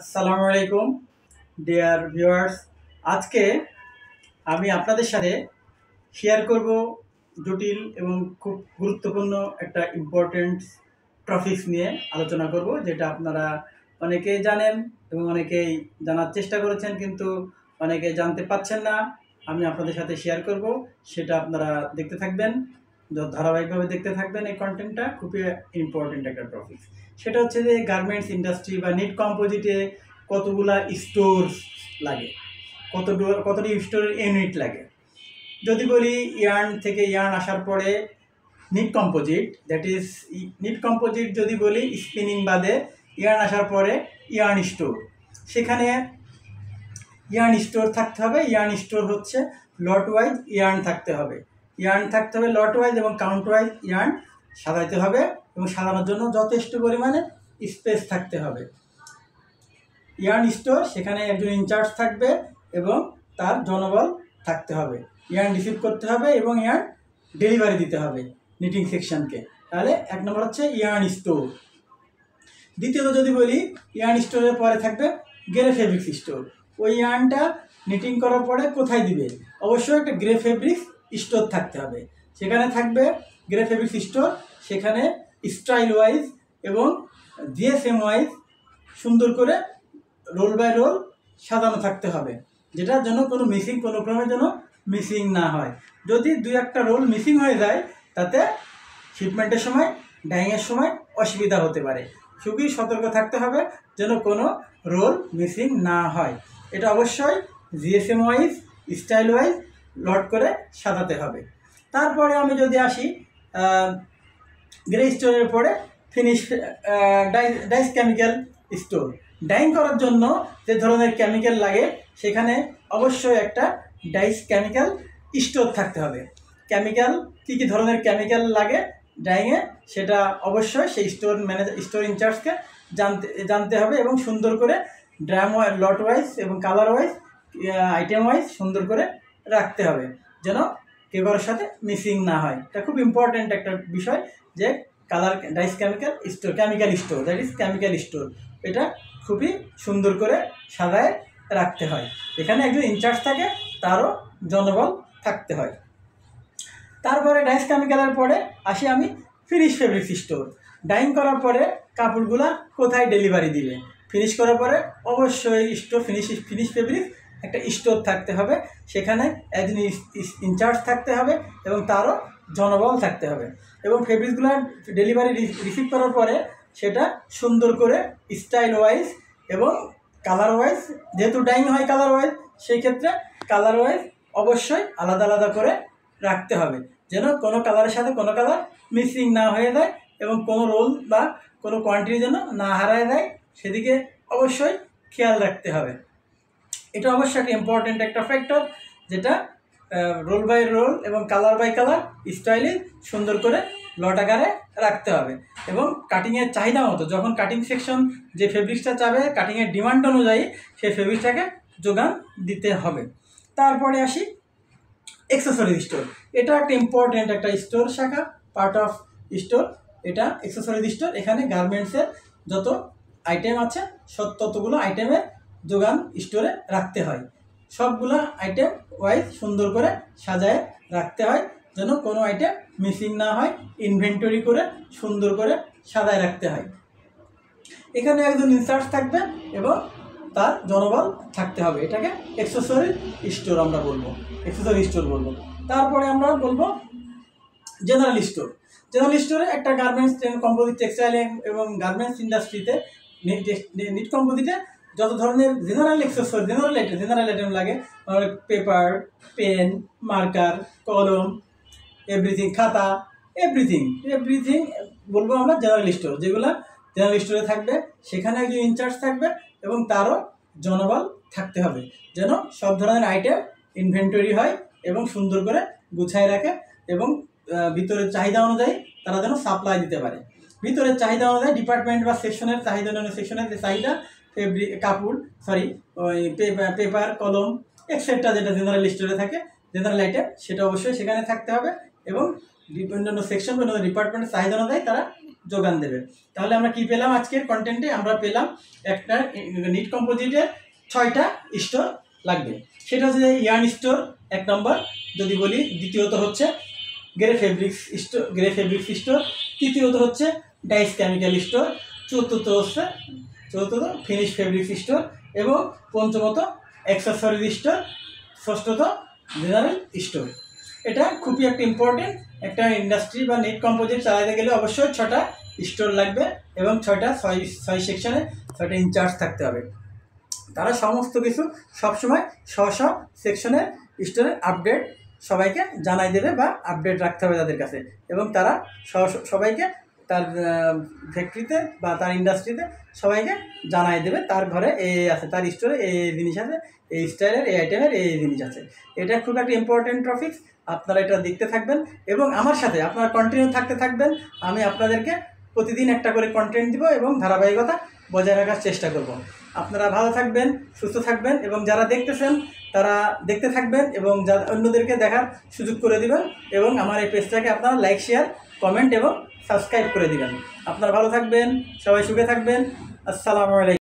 আসসালামু আলাইকুম dear viewers. আজকে আমি আপনাদের সাথে শেয়ার করব জটিল এবং খুব গুরুত্বপূর্ণ একটা ইম্পর্টেন্ট টপিকস নিয়ে আলোচনা করব, যেটা আপনারা অনেকেই জানেন এবং অনেকেই জানার চেষ্টা করেছেন, কিন্তু অনেকে জানতে পারছেন না। আমি আপনাদের সাথে শেয়ার করব, সেটা আপনারা দেখতে থাকবেন, ধারাবাহিকভাবে দেখতে থাকবেন। এই কন্টেন্টটা খুবই ইম্পর্টেন্ট একটা টপিক। সেটা হচ্ছে যে গার্মেন্টস ইন্ডাস্ট্রি বা নিট কম্পোজিটে কতগুলা স্টোরস লাগে, কতটি স্টোরের ইউনিট লাগে। যদি বলি ইয়ার্ন থেকে ইয়ার্ন আসার পরে knit composite, that is knit composite যদি বলি স্পিনিং বাদে ইয়ার্ন আসার পরে ইয়ার্ন স্টোর, সেখানে ইয়ার্ন স্টোর থাকতে হবে। ইয়ার্ন স্টোর হচ্ছে লট ওয়াইজ ইয়ার্ন থাকতে হবে, লট ওয়াইজ এবং কাউন্ট ওয়াইজ ইয়ার্ন সাজাইতে হবে এবং সাজানোর জন্য যথেষ্ট পরিমাণে স্পেস থাকতে হবে। ইয়ার্ন স্টোর, সেখানে একজন ইনচার্জ থাকবে এবং তার জনবল থাকতে হবে। ইয়ার্ন রিসিভ করতে হবে এবং ইয়ার্ন ডেলিভারি দিতে হবে নিটিং সেকশনকে। তাহলে এক নম্বর হচ্ছে ইয়ার্ন স্টোর। দ্বিতীয়ত যদি বলি ইয়ার্ন স্টোরের পরে থাকবে গ্রে ফেব্রিক্স স্টোর। ওই ইয়ার্নটা নিটিং করার পরে কোথায় দিবে? অবশ্যই একটা গ্রে ফেব্রিক্স স্টোর থাকতে হবে। সেখানে থাকবে গ্রে ফেব্রিক্স স্টোর, সেখানে স্টাইল ওয়াইজ এবং জিএসএম ওয়াইজ সুন্দর করে রোল বাই রোল সাজানো থাকতে হবে, যেটার জন্য কোনো ক্রমের জন্য মিসিং না হয়। যদি দুই একটা রোল মিসিং হয়ে যায়, তাতে শিপমেন্টের সময় ডাইংয়ের সময় অসুবিধা হতে পারে। খুবই সতর্ক থাকতে হবে যেন কোনো রোল মিসিং না হয়। এটা অবশ্যই জিএসএম ওয়াইজ স্টাইল ওয়াইজ লট করে সাজাতে হবে। তারপরে আমি যদি আসি গ্রে স্টোরের পরে finish dyes chemical store. Dyeing করার জন্য যে ধরনের কেমিক্যাল লাগে, সেখানে অবশ্যই একটা ডাইস কেমিক্যাল স্টোর থাকতে হবে। কেমিক্যাল কী কী ধরনের কেমিক্যাল লাগে ডাইংয়ে, সেটা অবশ্যই সেই স্টোর ইনচার্জকে জানতে হবে এবং সুন্দর করে ড্রাম ওয়াইজ, লট ওয়াইজ এবং কালার ওয়াইজ, আইটেম ওয়াইজ সুন্দর করে রাখতে হবে, যেন কেউ কারোর সাথে মিসিং না হয়। এটা খুব ইম্পর্ট্যান্ট একটা বিষয় যে dyes chemical store, that is chemical store. এটা খুবই সুন্দর করে সাজায় রাখতে হয়। এখানে একজন ইনচার্জ থাকে, তারও জনবল থাকতে হয়। তারপরে ডাইস কেমিক্যালের পরে আসি আমি ফিনিশ ফেব্রিক্স স্টোর। ডাইং করার পরে কাপড়গুলা কোথায় ডেলিভারি দিবে? ফিনিশ করার পরে অবশ্যই ফিনিশ ফেব্রিক্স একটা স্টোর থাকতে হবে, সেখানে একজন ইনচার্জ থাকতে হবে এবং তারও জনবল থাকতে হবে। এবং ফেব্রিক্সগুলো ডেলিভারি রিসিভ করার পরে সেটা সুন্দর করে স্টাইল ওয়াইজ এবং কালার ওয়াইজ, যেহেতু ডাইং হয় কালার ওয়াইজ, সেই ক্ষেত্রে কালার ওয়াইজ অবশ্যই আলাদা আলাদা করে রাখতে হবে, যেন কোনো কালারের সাথে কোনো কালার মিক্সিং না হয়ে যায় এবং কোনো রোল বা কোনো কোয়ান্টিটি যেন না হারায় যায়, সেদিকে অবশ্যই খেয়াল রাখতে হবে। এটা অবশ্যই একটা ইম্পর্টেন্ট একটা ফ্যাক্টর, যেটা রোল বাই রোল এবং কালার বাই কালার স্টাইলে সুন্দর করে লট আকারে রাখতে হবে। এবং কাটিংয়ের চাহিদা মতো, যখন কাটিং সেকশন যে ফেব্রিক্সটা চাবে, কাটিংয়ের ডিমান্ড অনুযায়ী সেই ফেব্রিক্সটাকে যোগান দিতে হবে। তারপরে আসি অ্যাক্সেসরিজ স্টোর। এটা একটা ইম্পর্টেন্ট একটা স্টোর শাখা, পার্ট অফ স্টোর। এটা অ্যাক্সেসরিজ স্টোর। এখানে গার্মেন্টসের যত আইটেম আছে ততগুলো আইটেমের যোগান স্টোরে রাখতে হয়। সবগুলো আইটেম ওয়াইজ সুন্দর করে সাজায় রাখতে হয়, যেন কোনো আইটেম মিসিং না হয়। ইনভেন্টরি করে সুন্দর করে সাজায় রাখতে হয়। এখানে একজন ইনচার্জ থাকবে এবং তার জনবল থাকতে হবে। এটাকে অ্যাক্সেসরিজ স্টোর আমরা বলবো, তারপরে আমরা বলবো জেনারেল স্টোর। জেনারেল স্টোরে একটা গার্মেন্টস কম্পোজিট, টেক্সটাইল এবং গার্মেন্টস ইন্ডাস্ট্রিতে নিট কম্পোজিটে যত ধরনের জেনারেল আইটেম লাগে, পেপার, পেন, মার্কার, কলম, এভরিথিং, খাতা, এভরিথিং বলবো আমরা জেনারেল স্টোর। যেগুলো জেনারেল স্টোরে থাকবে, সেখানে একজন ইনচার্জ থাকবে এবং তারও জনবল থাকতে হবে, যেন সব ধরনের আইটেম ইনভেন্টরি হয় এবং সুন্দর করে গুছায় রাখে এবং ভিতরের চাহিদা অনুযায়ী তারা যেন সাপ্লাই দিতে পারে। ভিতরের চাহিদা অনুযায়ী ডিপার্টমেন্ট বা সেকশনের চাহিদা অনুযায়ী সেকশনের যে চাহিদা, পেপার, কলম এক্সেট্রা যেটা জেনারেল স্টোরে থাকে, জেনারেল আইটেম, সেটা অবশ্যই সেখানে থাকতে হবে এবং অন্যান্য সেকশন, অন্যান্য ডিপার্টমেন্টের চাহিদা অনুযায়ী তারা যোগান দেবে। তাহলে আমরা কি পেলাম আজকের কন্টেন্টে? আমরা পেলাম একটা নিট কম্পোজিটের 6টা স্টোর লাগবে। সেটা হচ্ছে ইয়ার্ন স্টোর 1 নম্বর যদি বলি, দ্বিতীয়ত হচ্ছে গ্রে ফেব্রিক্স স্টোর, তৃতীয়ত হচ্ছে ডাইস কেমিক্যাল স্টোর, চতুর্থত ফিনিশ ফেব্রিক্স স্টোর এবং পঞ্চমত অ্যাক্সেসরিজ স্টোর, ষষ্ঠত জেনারেল স্টোর। এটা খুবই একটা ইম্পর্টেন্ট। একটা ইন্ডাস্ট্রি বা নেট কম্পোজিট চালাতে গেলে অবশ্যই 6টা স্টোর লাগবে এবং 6 সেকশনে 6টা ইনচার্জ থাকতে হবে। তারা সমস্ত কিছু সবসময় স্ব সেকশনের স্টোরের আপডেট সবাইকে জানাই দেবে বা আপডেট রাখতে হবে তাদের কাছে, এবং তারা সবাইকে তার ফ্যাক্টরিতে বা তার ইন্ডাস্ট্রিতে সবাইকে জানাই দেবে তার ঘরে এই আছে, তার স্টোরে এই জিনিস আছে, এই স্টাইলের এই আইটেমের এই জিনিস আছে। এটা খুব একটা ইম্পর্টেন্ট টপিক। আপনারা এটা দেখতে থাকবেন এবং আমার সাথে আপনারা কন্টিনিউ থাকতে থাকবেন। আমি আপনাদেরকে প্রতিদিন একটা করে কন্টেন্ট দিব এবং ধারাবাহিকতা বজায় রাখার চেষ্টা করব। আপনারা ভালো থাকবেন, সুস্থ থাকবেন এবং যারা দেখতেছেন তারা দেখতে থাকবেন এবং অন্যদেরকে দেখার সুযোগ করে দিবেন এবং আমার এই পেজটাকে আপনারা লাইক, শেয়ার, কমেন্ট এবং সাবস্ক্রাইব করে দিবেন। আপনারা ভালো থাকবেন, সবাই সুখে থাকবেন। আসসালামু আলাইকুম।